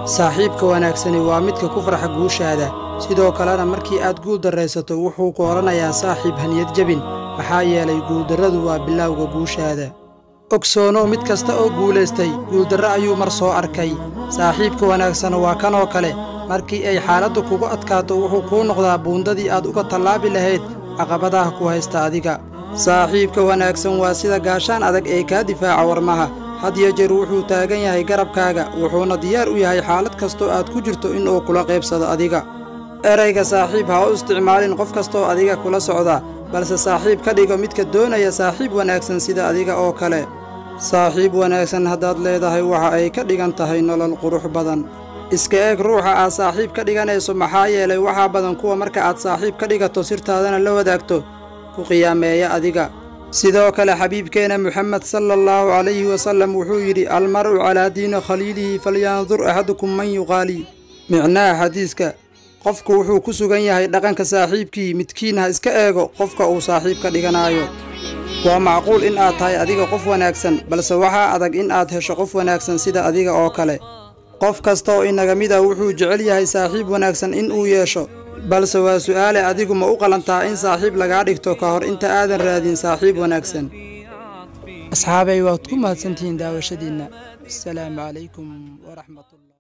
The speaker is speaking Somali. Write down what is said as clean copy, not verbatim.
saaxiibka wanaagsani waa midka ku farxa guushaada sidoo kalena markii aad guul dareysato wuxuu ku oranayaa saaxiib haniyad jabin maxaa yeelay guuldarradu waa bilowga guushaada ogsoono mid kasta oo guuleystay guuldarro ayuu mar soo arkay saaxiibka wanaagsan waa kanoo kale markii ay xaaladdu kugu adkaato wuxuu kuu noqdaa buundadii aad uga tallaabi lahayd caqabadaha ku haysta adiga saaxiibka wanaagsan waa sida gaashaan adag ee kaa difaaca warmaha had iyo jeer wuxuu taagan yahay garabkaaga wuxuuna diyaar u yahay xaalad kastoo aad ku jirto inuu kula qaybsado adiga erayga saaxiib ha u isticmaalin qof kastoo adiga kula socda balse saaxiib ka dhigo midka doonaya saaxiib wanaagsan sida adiga oo kale saaxiib wanaagsan haddaad leedahay waxa ay ka dhigan tahay nolol qurux badan iska eeg ruuxa aad saaxiib ka dhiganayso maxaa yeelay waxaa badan kuwa marka aad saaxiib ka dhigato sirtaadana la wadaagto ku qiyaameeya adiga sidoo kale xabiibkeena Muhammad sallallahu alayhi wasallam wuxuu yiri almar'u ala diini khaliilihi falyanzur ahadukum man yuqali micnaa hadiiska qofku wuxuu ku sugan yahay dhaqanka saaxiibkii midkiin ha iska eego qofka uu saaxiib ka dhiganayo waa macquul in aad tahay adiga qof wanaagsan balse waxa adag in aad hesho qof wanaagsan sida adiga oo kale qof kasta oo inaga mid ah wuxuu jecel yahay saaxiib wanaagsan in uu yeesho balse waa su'aale adigu ma u qalantaa in saaxiib laga dhigto ka hor inta aadan raadin saaxiib wanaagsan asxaabay waad ku mahadsantihiin daawashadiina assalaamu calaykum wa rahmatullahi